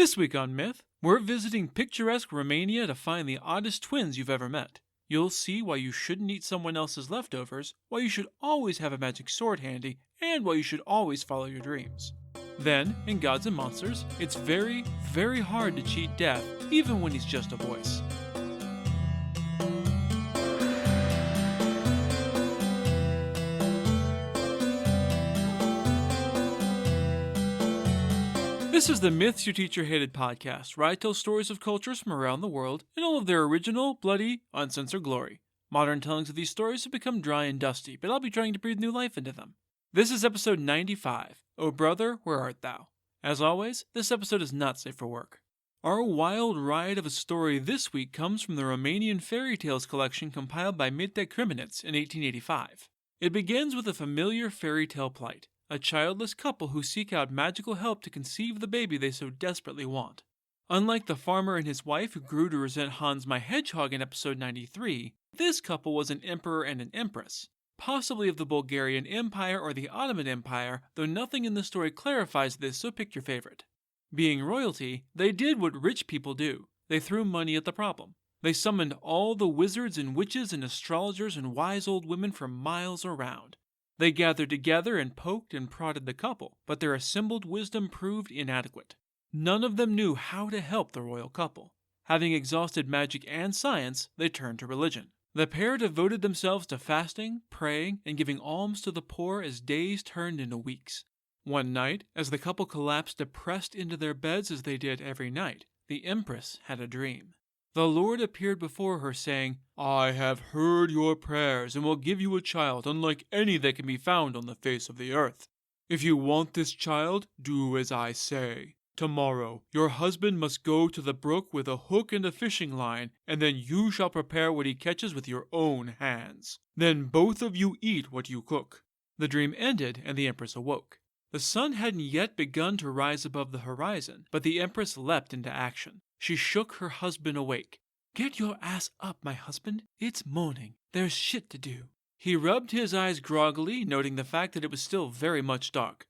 This week on Myth, we're visiting picturesque Romania to find the oddest twins you've ever met. You'll see why you shouldn't eat someone else's leftovers, why you should always have a magic sword handy, and why you should always follow your dreams. Then, in Gods and Monsters, it's very, very hard to cheat death, even when he's just a voice. This is the Myths Your Teacher Hated podcast, where I tell stories of cultures from around the world in all of their original, bloody, uncensored glory. Modern tellings of these stories have become dry and dusty, but I'll be trying to breathe new life into them. This is episode 95, O Brother, Where Art Thou? As always, this episode is not safe for work. Our wild ride of a story this week comes from the Romanian fairy tales collection compiled by Mite Criminets in 1885. It begins with a familiar fairy tale plight. A childless couple who seek out magical help to conceive the baby they so desperately want. Unlike the farmer and his wife who grew to resent Hans my Hedgehog in episode 93, this couple was an emperor and an empress, possibly of the Bulgarian Empire or the Ottoman Empire, though nothing in the story clarifies this, so pick your favorite. Being royalty, they did what rich people do. They threw money at the problem. They summoned all the wizards and witches and astrologers and wise old women for miles around. They gathered together and poked and prodded the couple, but their assembled wisdom proved inadequate. None of them knew how to help the royal couple. Having exhausted magic and science, they turned to religion. The pair devoted themselves to fasting, praying, and giving alms to the poor as days turned into weeks. One night, as the couple collapsed depressed into their beds as they did every night, the empress had a dream. The Lord appeared before her, saying, "I have heard your prayers and will give you a child unlike any that can be found on the face of the earth. If you want this child, do as I say. Tomorrow, your husband must go to the brook with a hook and a fishing line, and then you shall prepare what he catches with your own hands. Then both of you eat what you cook." The dream ended, and the empress awoke. The sun hadn't yet begun to rise above the horizon, but the empress leapt into action. She shook her husband awake. "Get your ass up, my husband. It's morning. There's shit to do." He rubbed his eyes groggily, noting the fact that it was still very much dark.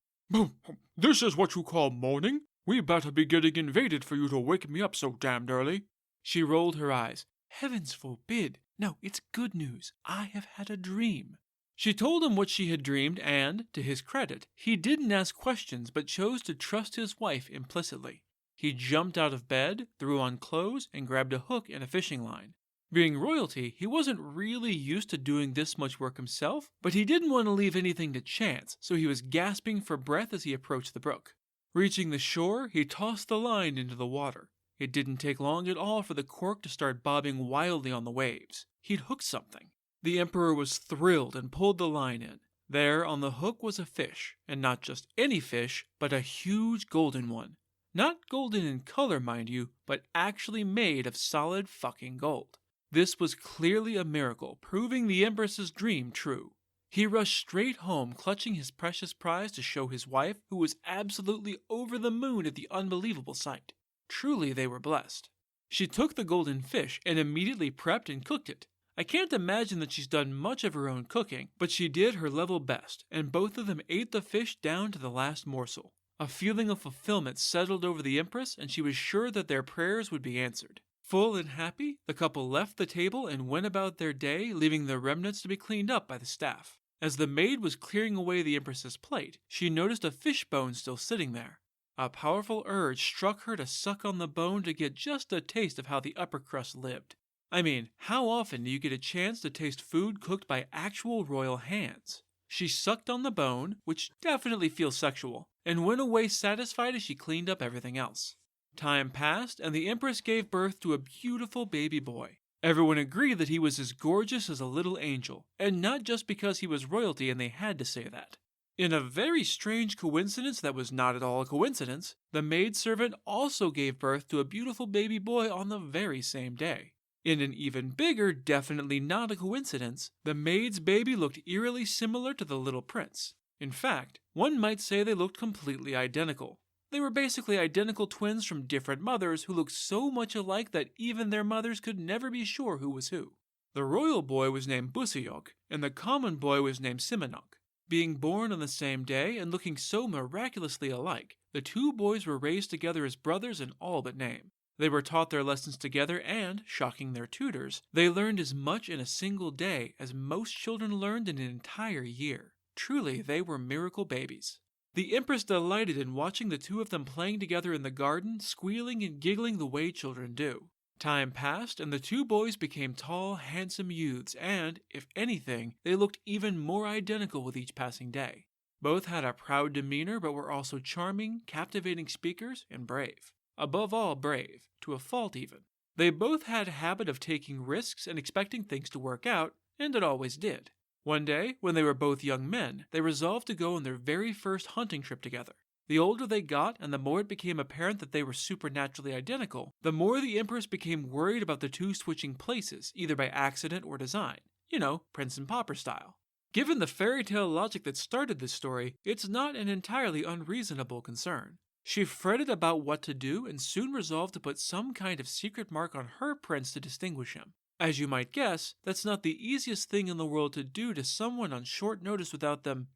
"This is what you call morning? We better be getting invaded for you to wake me up so damned early." She rolled her eyes. "Heavens forbid. No, it's good news. I have had a dream." She told him what she had dreamed and, to his credit, he didn't ask questions but chose to trust his wife implicitly. He jumped out of bed, threw on clothes, and grabbed a hook and a fishing line. Being royalty, he wasn't really used to doing this much work himself, but he didn't want to leave anything to chance, so he was gasping for breath as he approached the brook. Reaching the shore, he tossed the line into the water. It didn't take long at all for the cork to start bobbing wildly on the waves. He'd hooked something. The emperor was thrilled and pulled the line in. There on the hook was a fish, and not just any fish, but a huge golden one. Not golden in color, mind you, but actually made of solid fucking gold. This was clearly a miracle, proving the empress's dream true. He rushed straight home, clutching his precious prize to show his wife, who was absolutely over the moon at the unbelievable sight. Truly they were blessed. She took the golden fish and immediately prepped and cooked it. I can't imagine that she's done much of her own cooking, but she did her level best, and both of them ate the fish down to the last morsel. A feeling of fulfillment settled over the empress, and she was sure that their prayers would be answered. Full and happy, the couple left the table and went about their day, leaving the remnants to be cleaned up by the staff. As the maid was clearing away the empress's plate, she noticed a fish bone still sitting there. A powerful urge struck her to suck on the bone to get just a taste of how the upper crust lived. I mean, how often do you get a chance to taste food cooked by actual royal hands? She sucked on the bone, which definitely feels sexual, and went away satisfied as she cleaned up everything else. Time passed, and the empress gave birth to a beautiful baby boy. Everyone agreed that he was as gorgeous as a little angel, and not just because he was royalty and they had to say that. In a very strange coincidence that was not at all a coincidence, the maidservant also gave birth to a beautiful baby boy on the very same day. In an even bigger, definitely not a coincidence, the maid's baby looked eerily similar to the little prince. In fact, one might say they looked completely identical. They were basically identical twins from different mothers who looked so much alike that even their mothers could never be sure who was who. The royal boy was named Busiok, and the common boy was named Simonok. Being born on the same day and looking so miraculously alike, the two boys were raised together as brothers in all but name. They were taught their lessons together and, shocking their tutors, they learned as much in a single day as most children learned in an entire year. Truly, they were miracle babies. The Empress delighted in watching the two of them playing together in the garden, squealing and giggling the way children do. Time passed, and the two boys became tall, handsome youths, and, if anything, they looked even more identical with each passing day. Both had a proud demeanor, but were also charming, captivating speakers, and brave. Above all, brave, to a fault even. They both had a habit of taking risks and expecting things to work out, and it always did. One day, when they were both young men, they resolved to go on their very first hunting trip together. The older they got, and the more it became apparent that they were supernaturally identical, the more the Empress became worried about the two switching places, either by accident or design. You know, Prince and Pauper style. Given the fairy tale logic that started this story, it's not an entirely unreasonable concern. She fretted about what to do and soon resolved to put some kind of secret mark on her prince to distinguish him. As you might guess, that's not the easiest thing in the world to do to someone on short notice without them,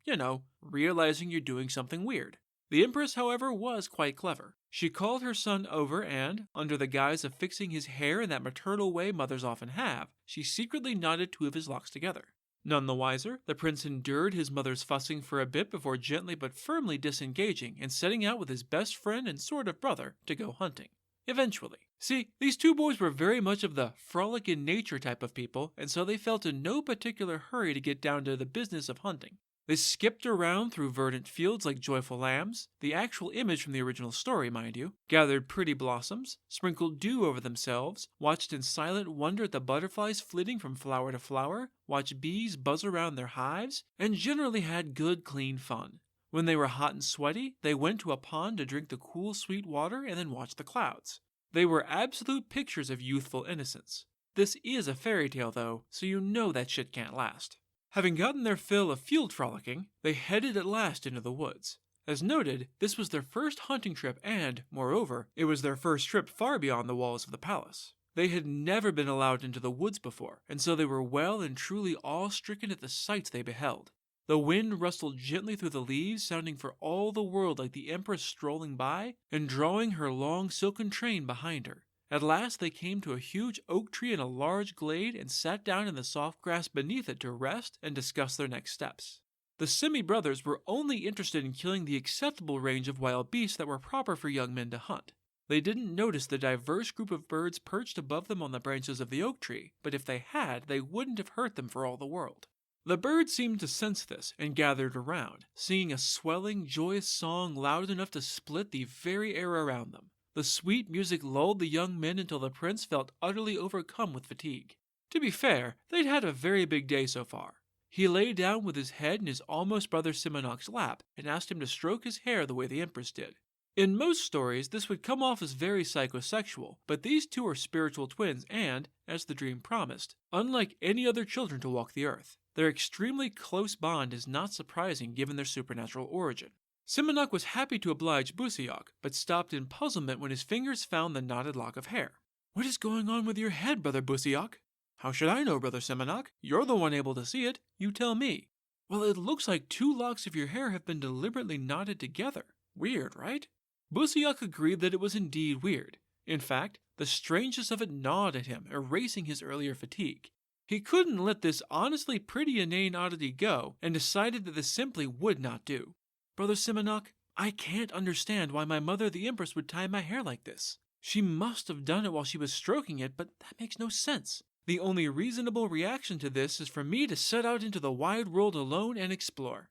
realizing you're doing something weird. The Empress, however, was quite clever. She called her son over and, under the guise of fixing his hair in that maternal way mothers often have, she secretly knotted two of his locks together. None the wiser, the prince endured his mother's fussing for a bit before gently but firmly disengaging and setting out with his best friend and sort of brother to go hunting. Eventually. See, these two boys were very much of the frolic in nature type of people, and so they felt in no particular hurry to get down to the business of hunting. They skipped around through verdant fields like joyful lambs, the actual image from the original story, mind you, gathered pretty blossoms, sprinkled dew over themselves, watched in silent wonder at the butterflies flitting from flower to flower, watched bees buzz around their hives, and generally had good, clean fun. When they were hot and sweaty, they went to a pond to drink the cool, sweet water and then watch the clouds. They were absolute pictures of youthful innocence. This is a fairy tale, though, so you know that shit can't last. Having gotten their fill of field frolicking, they headed at last into the woods. As noted, this was their first hunting trip and, moreover, it was their first trip far beyond the walls of the palace. They had never been allowed into the woods before, and so they were well and truly awe-stricken at the sights they beheld. The wind rustled gently through the leaves, sounding for all the world like the Empress strolling by and drawing her long silken train behind her. At last they came to a huge oak tree in a large glade and sat down in the soft grass beneath it to rest and discuss their next steps. The Simi brothers were only interested in killing the acceptable range of wild beasts that were proper for young men to hunt. They didn't notice the diverse group of birds perched above them on the branches of the oak tree, but if they had, they wouldn't have hurt them for all the world. The birds seemed to sense this and gathered around, singing a swelling, joyous song loud enough to split the very air around them. The sweet music lulled the young men until the prince felt utterly overcome with fatigue. To be fair, they'd had a very big day so far. He lay down with his head in his almost brother Simonok's lap and asked him to stroke his hair the way the Empress did. In most stories, this would come off as very psychosexual, but these two are spiritual twins and, as the dream promised, unlike any other children to walk the earth. Their extremely close bond is not surprising given their supernatural origin. Simonok was happy to oblige Busiok, but stopped in puzzlement when his fingers found the knotted lock of hair. "What is going on with your head, Brother Busiok?" "How should I know, Brother Simonok? You're the one able to see it. You tell me." "Well, it looks like two locks of your hair have been deliberately knotted together. Weird, right?" Busiok agreed that it was indeed weird. In fact, the strangeness of it gnawed at him, erasing his earlier fatigue. He couldn't let this honestly pretty inane oddity go, and decided that this simply would not do. "Brother Simonok, I can't understand why my mother the Empress would tie my hair like this. She must have done it while she was stroking it, but that makes no sense. The only reasonable reaction to this is for me to set out into the wide world alone and explore."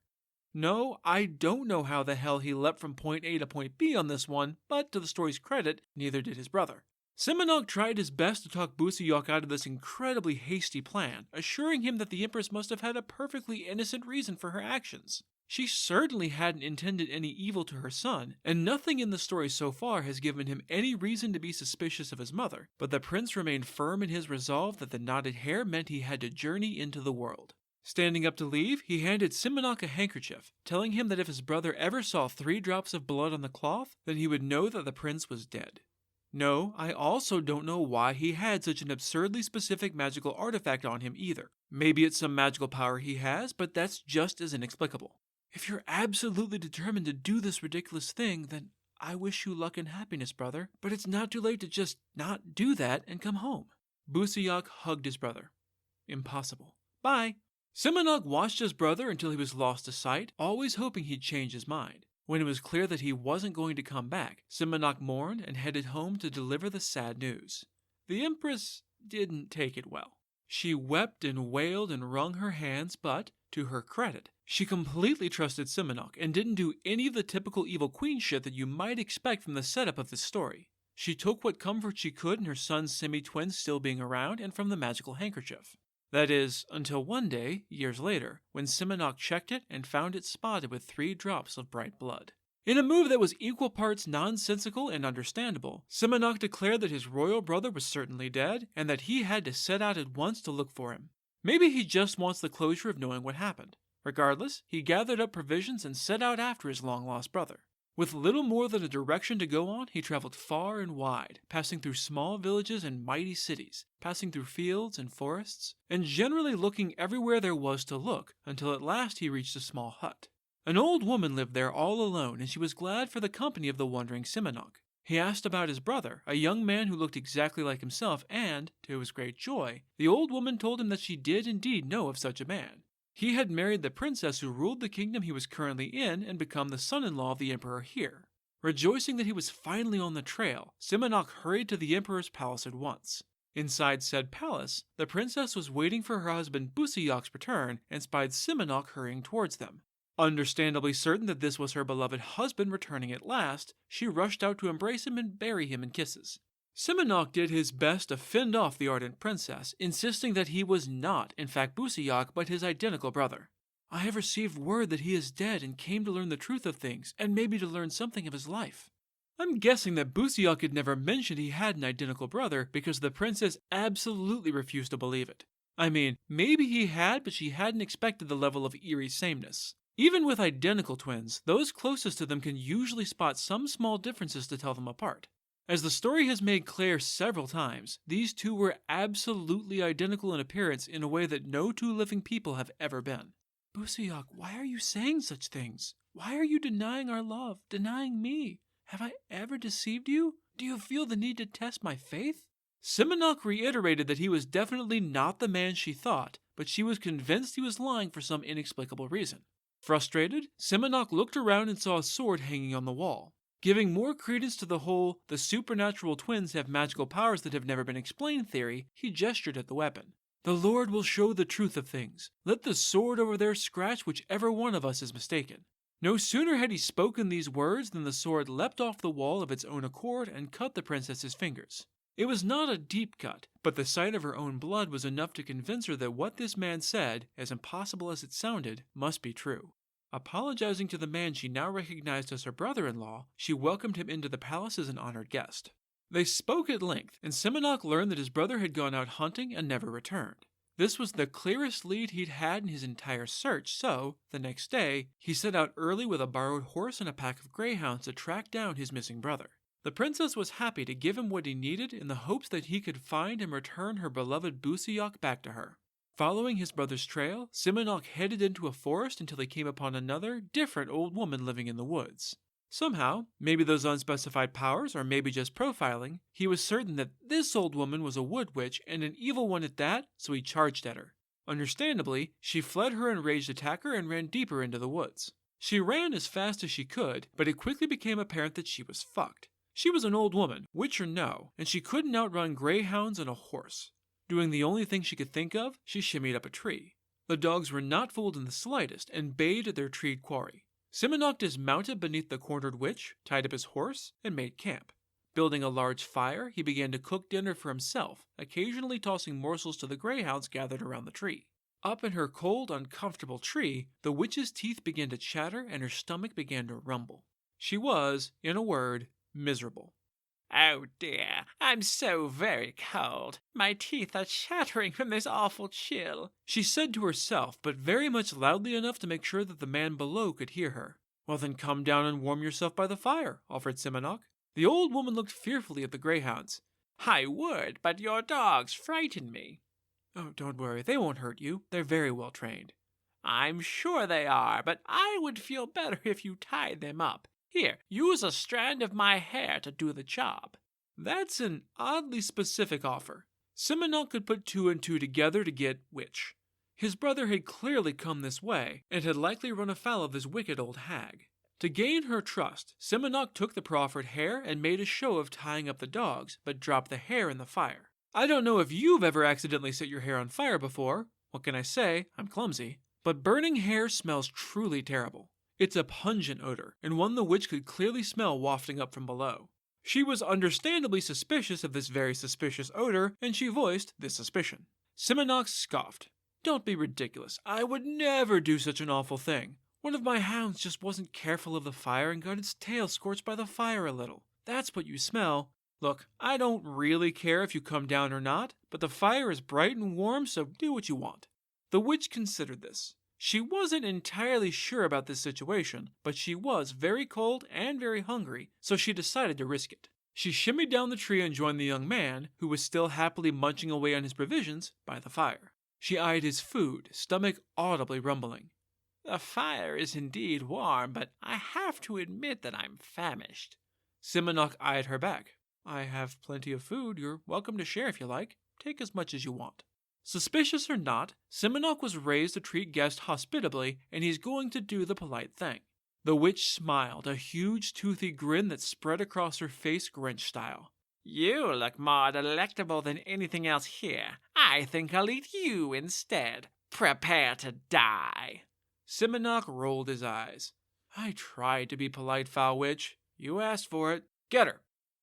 No, I don't know how the hell he leapt from point A to point B on this one, but to the story's credit, neither did his brother. Simonok tried his best to talk Busiok out of this incredibly hasty plan, assuring him that the Empress must have had a perfectly innocent reason for her actions. She certainly hadn't intended any evil to her son, and nothing in the story so far has given him any reason to be suspicious of his mother, but the prince remained firm in his resolve that the knotted hair meant he had to journey into the world. Standing up to leave, he handed Simonok a handkerchief, telling him that if his brother ever saw 3 drops of blood on the cloth, then he would know that the prince was dead. No, I also don't know why he had such an absurdly specific magical artifact on him either. Maybe it's some magical power he has, but that's just as inexplicable. If you're absolutely determined to do this ridiculous thing, then I wish you luck and happiness, brother, but it's not too late to just not do that and come home. Busiak hugged his brother. Impossible. Bye. Simonok watched his brother until he was lost to sight, always hoping he'd change his mind. When it was clear that he wasn't going to come back, Simonok mourned and headed home to deliver the sad news. The Empress didn't take it well. She wept and wailed and wrung her hands, but, to her credit, she completely trusted Simonok and didn't do any of the typical evil queen shit that you might expect from the setup of this story. She took what comfort she could in her son's semi-twin still being around and from the magical handkerchief. That is, until one day, years later, when Simonok checked it and found it spotted with 3 drops of bright blood. In a move that was equal parts nonsensical and understandable, Simonok declared that his royal brother was certainly dead, and that he had to set out at once to look for him. Maybe he just wants the closure of knowing what happened. Regardless, he gathered up provisions and set out after his long-lost brother. With little more than a direction to go on, he traveled far and wide, passing through small villages and mighty cities, passing through fields and forests, and generally looking everywhere there was to look, until at last he reached a small hut. An old woman lived there all alone, and she was glad for the company of the wandering Simonok. He asked about his brother, a young man who looked exactly like himself, and, to his great joy, the old woman told him that she did indeed know of such a man. He had married the princess who ruled the kingdom he was currently in and become the son-in-law of the emperor here. Rejoicing that he was finally on the trail, Simonok hurried to the emperor's palace at once. Inside said palace, the princess was waiting for her husband Busiak's return and spied Simonok hurrying towards them. Understandably certain that this was her beloved husband returning at last, she rushed out to embrace him and bury him in kisses. Simonok did his best to fend off the ardent princess, insisting that he was not, in fact, Busiak, but his identical brother. I have received word that he is dead and came to learn the truth of things, and maybe to learn something of his life. I'm guessing that Busiak had never mentioned he had an identical brother because the princess absolutely refused to believe it. I mean, maybe he had, but she hadn't expected the level of eerie sameness. Even with identical twins, those closest to them can usually spot some small differences to tell them apart. As the story has made clear several times, these two were absolutely identical in appearance in a way that no 2 living people have ever been. Busiak, why are you saying such things? Why are you denying our love, denying me? Have I ever deceived you? Do you feel the need to test my faith? Simonok reiterated that he was definitely not the man she thought, but she was convinced he was lying for some inexplicable reason. Frustrated, Simonok looked around and saw a sword hanging on the wall. Giving more credence to the whole, the supernatural twins have magical powers that have never been explained theory, he gestured at the weapon. The Lord will show the truth of things. Let the sword over there scratch whichever one of us is mistaken. No sooner had he spoken these words than the sword leapt off the wall of its own accord and cut the princess's fingers. It was not a deep cut, but the sight of her own blood was enough to convince her that what this man said, as impossible as it sounded, must be true. Apologizing to the man she now recognized as her brother-in-law, she welcomed him into the palace as an honored guest. They spoke at length, and Simonok learned that his brother had gone out hunting and never returned. This was the clearest lead he'd had in his entire search, so, the next day, he set out early with a borrowed horse and a pack of greyhounds to track down his missing brother. The princess was happy to give him what he needed in the hopes that he could find and return her beloved Busiak back to her. Following his brother's trail, Simonok headed into a forest until he came upon another, different old woman living in the woods. Somehow, maybe those unspecified powers or maybe just profiling, he was certain that this old woman was a wood witch and an evil one at that, so he charged at her. Understandably, she fled her enraged attacker and ran deeper into the woods. She ran as fast as she could, but it quickly became apparent that she was fucked. She was an old woman, witch or no, and she couldn't outrun greyhounds and a horse. Doing the only thing she could think of, she shimmied up a tree. The dogs were not fooled in the slightest and bayed at their treed quarry. Simonok dismounted beneath the cornered witch, tied up his horse, and made camp. Building a large fire, he began to cook dinner for himself, occasionally tossing morsels to the greyhounds gathered around the tree. Up in her cold, uncomfortable tree, the witch's teeth began to chatter and her stomach began to rumble. She was, in a word, miserable. Oh dear, I'm so very cold. My teeth are chattering from this awful chill, she said to herself, but very much loudly enough to make sure that the man below could hear her. Well then come down and warm yourself by the fire, offered Simonok. The old woman looked fearfully at the greyhounds. I would, but your dogs frighten me. Oh, don't worry, they won't hurt you. They're very well trained. I'm sure they are, but I would feel better if you tied them up. Here, use a strand of my hair to do the job. That's an oddly specific offer. Simonok could put 2 and 2 together to get which. His brother had clearly come this way, and had likely run afoul of this wicked old hag. To gain her trust, Simonok took the proffered hair and made a show of tying up the dogs, but dropped the hair in the fire. I don't know if you've ever accidentally set your hair on fire before. What can I say? I'm clumsy. But burning hair smells truly terrible. It's a pungent odor, and one the witch could clearly smell wafting up from below. She was understandably suspicious of this very suspicious odor, and she voiced this suspicion. Simonok scoffed. Don't be ridiculous. I would never do such an awful thing. One of my hounds just wasn't careful of the fire and got its tail scorched by the fire a little. That's what you smell. Look, I don't really care if you come down or not, but the fire is bright and warm, so do what you want. The witch considered this. She wasn't entirely sure about this situation, but she was very cold and very hungry, so she decided to risk it. She shimmied down the tree and joined the young man, who was still happily munching away on his provisions, by the fire. She eyed his food, stomach audibly rumbling. The fire is indeed warm, but I have to admit that I'm famished. Simonok eyed her back. I have plenty of food. You're welcome to share if you like. Take as much as you want. Suspicious or not, Simonok was raised to treat guests hospitably, and he's going to do the polite thing. The witch smiled, a huge toothy grin that spread across her face Grinch style. You look more delectable than anything else here. I think I'll eat you instead. Prepare to die. Simonok rolled his eyes. I tried to be polite, foul witch. You asked for it. Get her.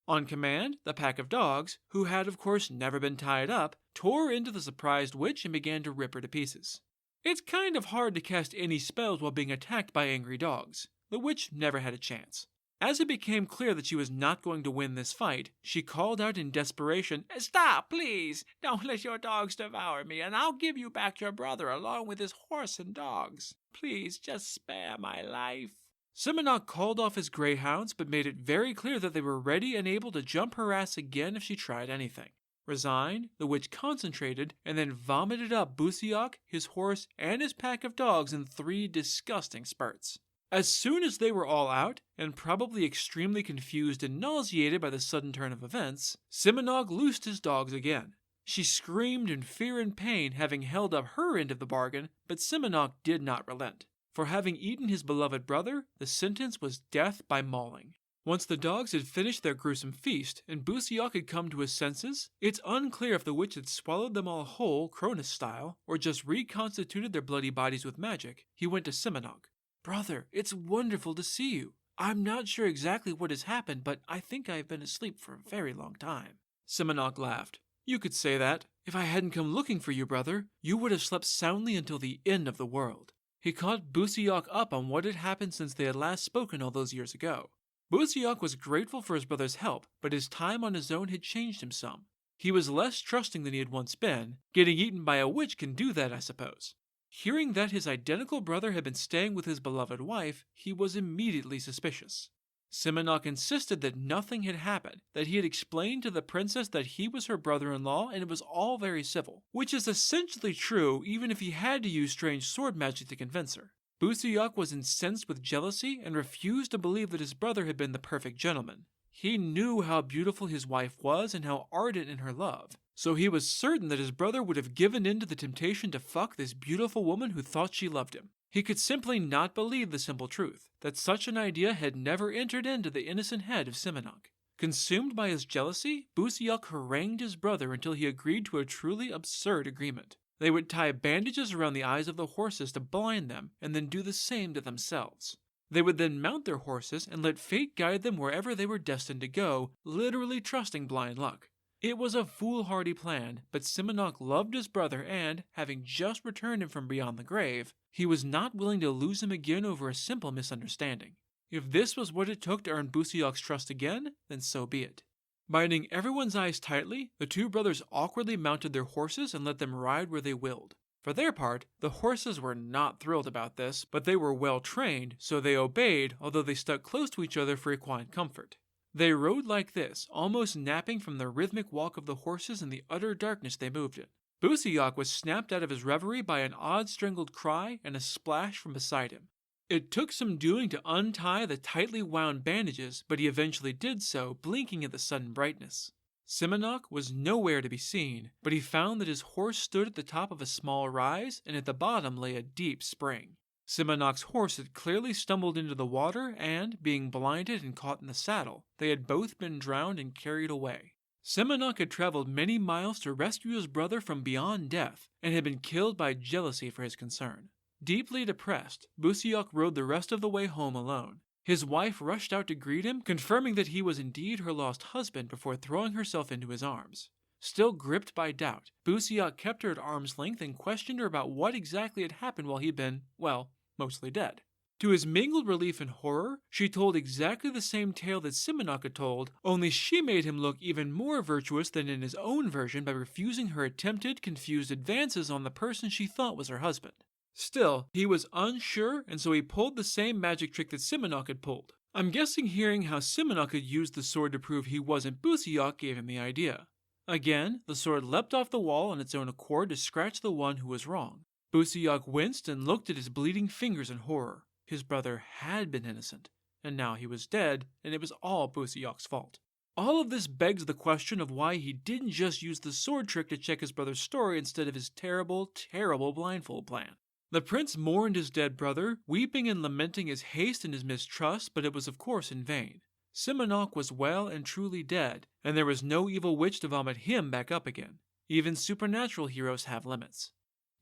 On command, the pack of dogs, who had of course never been tied up, tore into the surprised witch and began to rip her to pieces. It's kind of hard to cast any spells while being attacked by angry dogs. The witch never had a chance. As it became clear that she was not going to win this fight, she called out in desperation, Stop, please! Don't let your dogs devour me, and I'll give you back your brother along with his horse and dogs. Please, just spare my life. Simonok called off his greyhounds, but made it very clear that they were ready and able to jump her ass again if she tried anything. Resigned, the witch concentrated, and then vomited up Busiok, his horse, and his pack of dogs in 3 disgusting spurts. As soon as they were all out, and probably extremely confused and nauseated by the sudden turn of events, Simonok loosed his dogs again. She screamed in fear and pain, having held up her end of the bargain, but Simonok did not relent. For having eaten his beloved brother, the sentence was death by mauling. Once the dogs had finished their gruesome feast, and Busiok had come to his senses, it's unclear if the witch had swallowed them all whole, Cronus style, or just reconstituted their bloody bodies with magic. He went to Simonok. Brother, it's wonderful to see you. I'm not sure exactly what has happened, but I think I have been asleep for a very long time. Simonok laughed. You could say that. If I hadn't come looking for you, brother, you would have slept soundly until the end of the world. He caught Busiok up on what had happened since they had last spoken all those years ago. Busiok was grateful for his brother's help, but his time on his own had changed him some. He was less trusting than he had once been. Getting eaten by a witch can do that, I suppose. Hearing that his identical brother had been staying with his beloved wife, he was immediately suspicious. Simonok insisted that nothing had happened, that he had explained to the princess that he was her brother-in-law and it was all very civil, which is essentially true even if he had to use strange sword magic to convince her. Busiok was incensed with jealousy and refused to believe that his brother had been the perfect gentleman. He knew how beautiful his wife was and how ardent in her love, so he was certain that his brother would have given in to the temptation to fuck this beautiful woman who thought she loved him. He could simply not believe the simple truth, that such an idea had never entered into the innocent head of Simonok. Consumed by his jealousy, Busiok harangued his brother until he agreed to a truly absurd agreement. They would tie bandages around the eyes of the horses to blind them, and then do the same to themselves. They would then mount their horses and let fate guide them wherever they were destined to go, literally trusting blind luck. It was a foolhardy plan, but Simonok loved his brother and, having just returned him from beyond the grave, he was not willing to lose him again over a simple misunderstanding. If this was what it took to earn Busiok's trust again, then so be it. Binding everyone's eyes tightly, the 2 brothers awkwardly mounted their horses and let them ride where they willed. For their part, the horses were not thrilled about this, but they were well trained, so they obeyed, although they stuck close to each other for equine comfort. They rode like this, almost napping from the rhythmic walk of the horses and the utter darkness they moved in. Busiak was snapped out of his reverie by an odd strangled cry and a splash from beside him. It took some doing to untie the tightly wound bandages, but he eventually did so, blinking at the sudden brightness. Simonok was nowhere to be seen, but he found that his horse stood at the top of a small rise, and at the bottom lay a deep spring. Simonok's horse had clearly stumbled into the water, and, being blinded and caught in the saddle, they had both been drowned and carried away. Simonok had traveled many miles to rescue his brother from beyond death, and had been killed by jealousy for his concern. Deeply depressed, Busiak rode the rest of the way home alone. His wife rushed out to greet him, confirming that he was indeed her lost husband before throwing herself into his arms. Still gripped by doubt, Busiak kept her at arm's length and questioned her about what exactly had happened while he'd been, well, mostly dead. To his mingled relief and horror, she told exactly the same tale that Simonok had told, only she made him look even more virtuous than in his own version by refusing her attempted, confused advances on the person she thought was her husband. Still, he was unsure, and so he pulled the same magic trick that Simonok had pulled. I'm guessing hearing how Simonok had used the sword to prove he wasn't Busiak gave him the idea. Again, the sword leapt off the wall on its own accord to scratch the one who was wrong. Busiak winced and looked at his bleeding fingers in horror. His brother had been innocent, and now he was dead, and it was all Busiak's fault. All of this begs the question of why he didn't just use the sword trick to check his brother's story instead of his terrible, terrible blindfold plan. The prince mourned his dead brother, weeping and lamenting his haste and his mistrust, but it was of course in vain. Simonok was well and truly dead, and there was no evil witch to vomit him back up again. Even supernatural heroes have limits.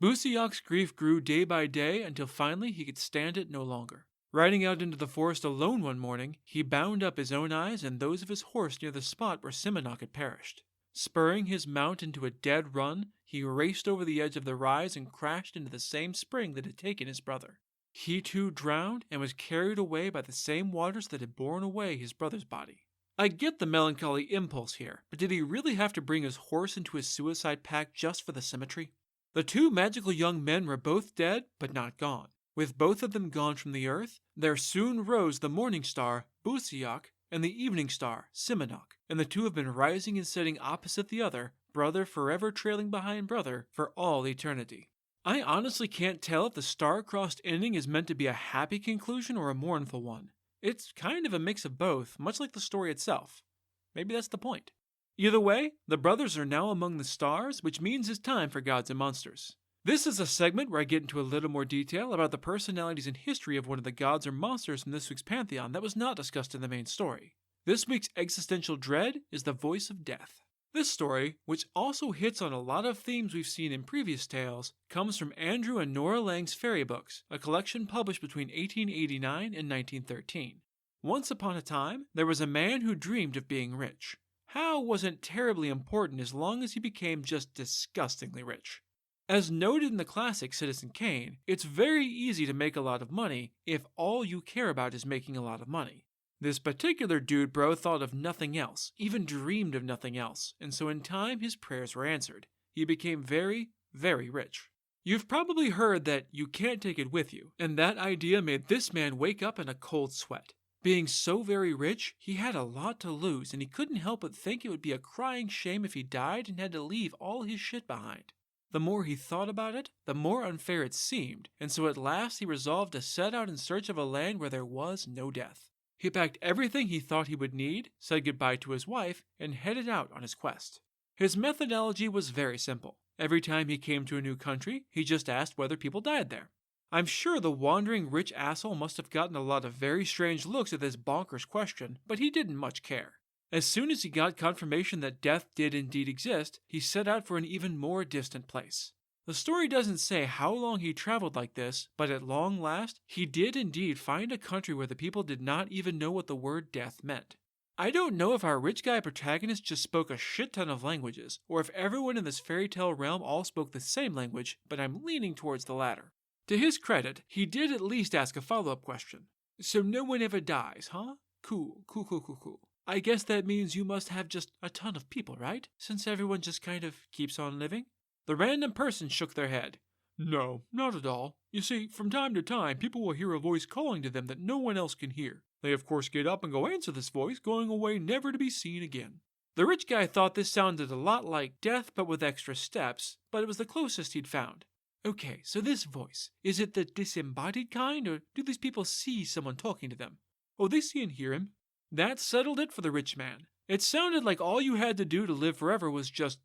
Busiak's grief grew day by day until finally he could stand it no longer. Riding out into the forest alone one morning, he bound up his own eyes and those of his horse near the spot where Simonok had perished. Spurring his mount into a dead run, he raced over the edge of the rise and crashed into the same spring that had taken his brother. He too drowned and was carried away by the same waters that had borne away his brother's body. I get the melancholy impulse here, but did he really have to bring his horse into his suicide pact just for the symmetry? The two magical young men were both dead, but not gone. With both of them gone from the earth, there soon rose the morning star, Busiak, and the evening star, Simonok, and the two have been rising and setting opposite the other, brother forever trailing behind brother, for all eternity. I honestly can't tell if the star-crossed ending is meant to be a happy conclusion or a mournful one. It's kind of a mix of both, much like the story itself. Maybe that's the point. Either way, the brothers are now among the stars, which means it's time for Gods and Monsters. This is a segment where I get into a little more detail about the personalities and history of one of the gods or monsters from this week's pantheon that was not discussed in the main story. This week's existential dread is the voice of death. This story, which also hits on a lot of themes we've seen in previous tales, comes from Andrew and Nora Lang's Fairy Books, a collection published between 1889 and 1913. Once upon a time, there was a man who dreamed of being rich. How wasn't terribly important as long as he became just disgustingly rich. As noted in the classic Citizen Kane, it's very easy to make a lot of money if all you care about is making a lot of money. This particular dude bro thought of nothing else, even dreamed of nothing else, and so in time his prayers were answered. He became very, very rich. You've probably heard that you can't take it with you, and that idea made this man wake up in a cold sweat. Being so very rich, he had a lot to lose, and he couldn't help but think it would be a crying shame if he died and had to leave all his shit behind. The more he thought about it, the more unfair it seemed, and so at last he resolved to set out in search of a land where there was no death. He packed everything he thought he would need, said goodbye to his wife, and headed out on his quest. His methodology was very simple. Every time he came to a new country, he just asked whether people died there. I'm sure the wandering rich asshole must have gotten a lot of very strange looks at this bonkers question, but he didn't much care. As soon as he got confirmation that death did indeed exist, he set out for an even more distant place. The story doesn't say how long he traveled like this, but at long last, he did indeed find a country where the people did not even know what the word death meant. I don't know if our rich guy protagonist just spoke a shit ton of languages, or if everyone in this fairy tale realm all spoke the same language, but I'm leaning towards the latter. To his credit, he did at least ask a follow-up question. So no one ever dies, huh? Cool. I guess that means you must have just a ton of people, right? Since everyone just kind of keeps on living? The random person shook their head. No, not at all. You see, from time to time, people will hear a voice calling to them that no one else can hear. They of course get up and go answer this voice, going away never to be seen again. The rich guy thought this sounded a lot like death but with extra steps, but it was the closest he'd found. Okay, so this voice, is it the disembodied kind, or do these people see someone talking to them? Oh, they see and hear him. That settled it for the rich man. It sounded like all you had to do to live forever was just,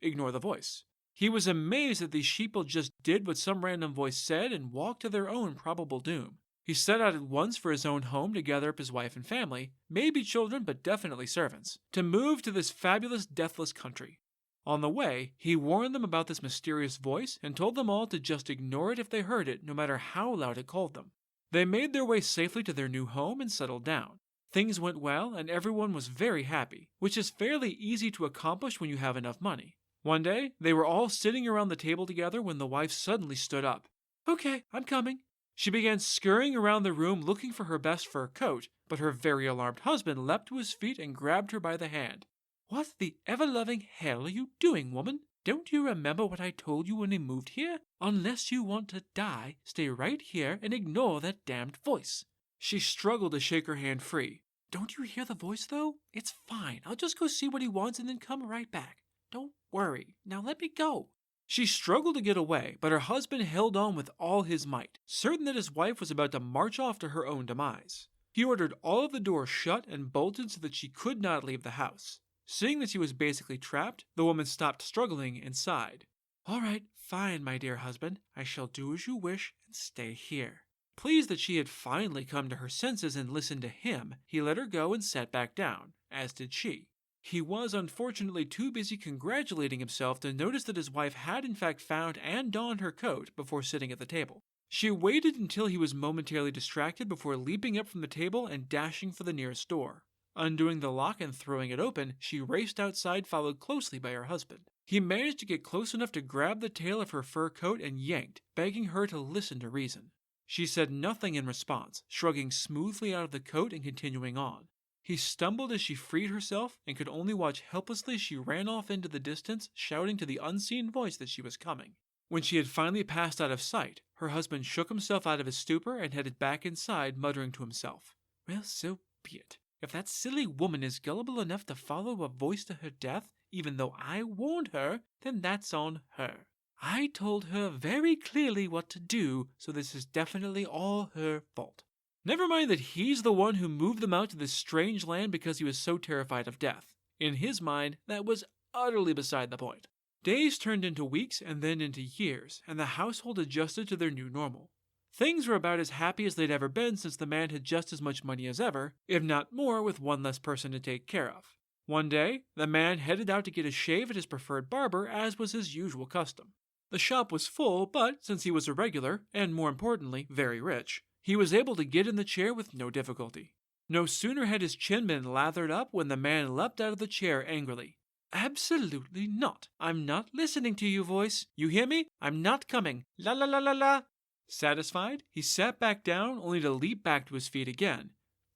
ignore the voice. He was amazed that these sheeple just did what some random voice said and walked to their own probable doom. He set out at once for his own home to gather up his wife and family, maybe children but definitely servants, to move to this fabulous deathless country. On the way, he warned them about this mysterious voice and told them all to just ignore it if they heard it, no matter how loud it called them. They made their way safely to their new home and settled down. Things went well and everyone was very happy, which is fairly easy to accomplish when you have enough money. One day, they were all sitting around the table together when the wife suddenly stood up. Okay, I'm coming. She began scurrying around the room looking for her best fur coat, but her very alarmed husband leapt to his feet and grabbed her by the hand. What the ever-loving hell are you doing, woman? Don't you remember what I told you when we moved here? Unless you want to die, stay right here and ignore that damned voice. She struggled to shake her hand free. Don't you hear the voice, though? It's fine. I'll just go see what he wants and then come right back. Don't worry. Now let me go. She struggled to get away, but her husband held on with all his might, certain that his wife was about to march off to her own demise. He ordered all of the doors shut and bolted so that she could not leave the house. Seeing that she was basically trapped, the woman stopped struggling and sighed. All right, fine, my dear husband. I shall do as you wish and stay here. Pleased that she had finally come to her senses and listened to him, he let her go and sat back down, as did she. He was unfortunately too busy congratulating himself to notice that his wife had in fact found and donned her coat before sitting at the table. She waited until he was momentarily distracted before leaping up from the table and dashing for the nearest door. Undoing the lock and throwing it open, she raced outside, followed closely by her husband. He managed to get close enough to grab the tail of her fur coat and yanked, begging her to listen to reason. She said nothing in response, shrugging smoothly out of the coat and continuing on. He stumbled as she freed herself and could only watch helplessly as she ran off into the distance, shouting to the unseen voice that she was coming. When she had finally passed out of sight, her husband shook himself out of his stupor and headed back inside, muttering to himself, Well, so be it. If that silly woman is gullible enough to follow a voice to her death, even though I warned her, then that's on her. I told her very clearly what to do, so this is definitely all her fault. Never mind that he's the one who moved them out to this strange land because he was so terrified of death. In his mind, that was utterly beside the point. Days turned into weeks and then into years, and the household adjusted to their new normal. Things were about as happy as they'd ever been since the man had just as much money as ever, if not more, with one less person to take care of. One day, the man headed out to get a shave at his preferred barber, as was his usual custom. The shop was full, but since he was a regular, and more importantly, very rich, he was able to get in the chair with no difficulty. No sooner had his chin been lathered up when the man leapt out of the chair angrily. Absolutely not. I'm not listening to you, voice. You hear me? I'm not coming. La la la la la. Satisfied, he sat back down only to leap back to his feet again.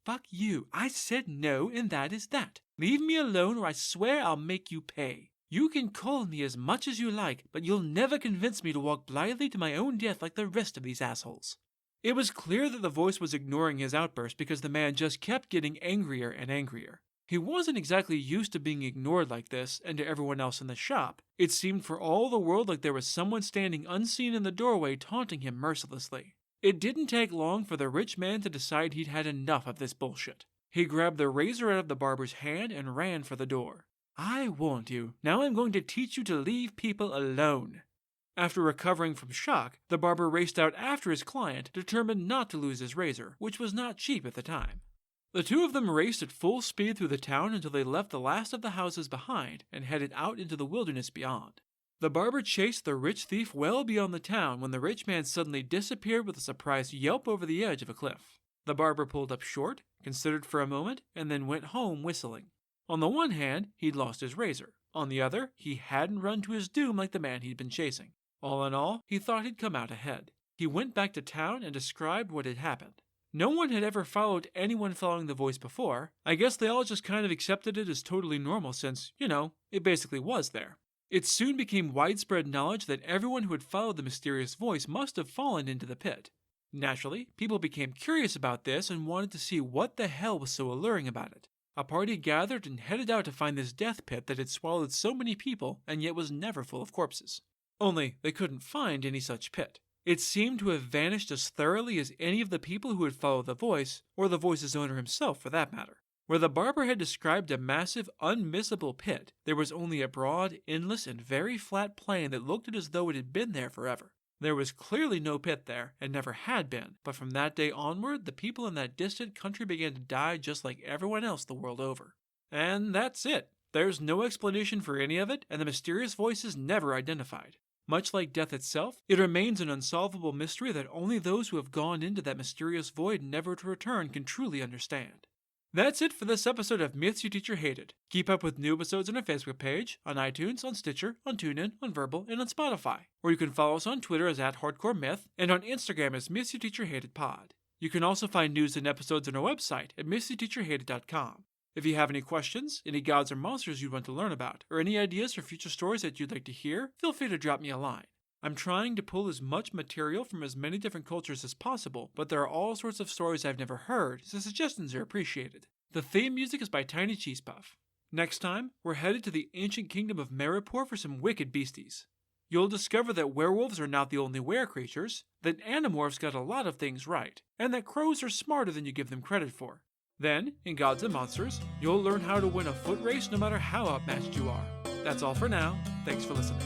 Fuck you. I said no, and that is that. Leave me alone or I swear I'll make you pay. You can call me as much as you like, but you'll never convince me to walk blithely to my own death like the rest of these assholes. It was clear that the voice was ignoring his outburst because the man just kept getting angrier and angrier. He wasn't exactly used to being ignored like this, and to everyone else in the shop, it seemed for all the world like there was someone standing unseen in the doorway taunting him mercilessly. It didn't take long for the rich man to decide he'd had enough of this bullshit. He grabbed the razor out of the barber's hand and ran for the door. I warned you. Now I'm going to teach you to leave people alone. After recovering from shock, the barber raced out after his client, determined not to lose his razor, which was not cheap at the time. The two of them raced at full speed through the town until they left the last of the houses behind and headed out into the wilderness beyond. The barber chased the rich thief well beyond the town when the rich man suddenly disappeared with a surprised yelp over the edge of a cliff. The barber pulled up short, considered for a moment, and then went home whistling. On the one hand, he'd lost his razor. On the other, he hadn't run to his doom like the man he'd been chasing. All in all, he thought he'd come out ahead. He went back to town and described what had happened. No one had ever followed anyone following the voice before. I guess they all just kind of accepted it as totally normal since, it basically was there. It soon became widespread knowledge that everyone who had followed the mysterious voice must have fallen into the pit. Naturally, people became curious about this and wanted to see what the hell was so alluring about it. A party gathered and headed out to find this death pit that had swallowed so many people and yet was never full of corpses. Only they couldn't find any such pit. It seemed to have vanished as thoroughly as any of the people who had followed the voice, or the voice's owner himself for that matter. Where the barber had described a massive, unmissable pit, there was only a broad, endless, and very flat plain that looked as though it had been there forever. There was clearly no pit there, and never had been, but from that day onward, the people in that distant country began to die just like everyone else the world over. And that's it. There's no explanation for any of it, and the mysterious voice is never identified. Much like death itself, it remains an unsolvable mystery that only those who have gone into that mysterious void never to return can truly understand. That's it for this episode of Myths Your Teacher Hated. Keep up with new episodes on our Facebook page, on iTunes, on Stitcher, on TuneIn, on Verbal, and on Spotify. Or you can follow us on Twitter as @HardcoreMyth, and on Instagram as Myths Your Teacher Hated Pod. You can also find news and episodes on our website at mythsyourteacherhated.com. If you have any questions, any gods or monsters you'd want to learn about, or any ideas for future stories that you'd like to hear, feel free to drop me a line. I'm trying to pull as much material from as many different cultures as possible, but there are all sorts of stories I've never heard, so suggestions are appreciated. The theme music is by Tiny Cheese Puff. Next time, we're headed to the ancient kingdom of Maripur for some wicked beasties. You'll discover that werewolves are not the only were creatures, that animorphs got a lot of things right, and that crows are smarter than you give them credit for. Then, in Gods and Monsters, you'll learn how to win a foot race no matter how outmatched you are. That's all for now. Thanks for listening.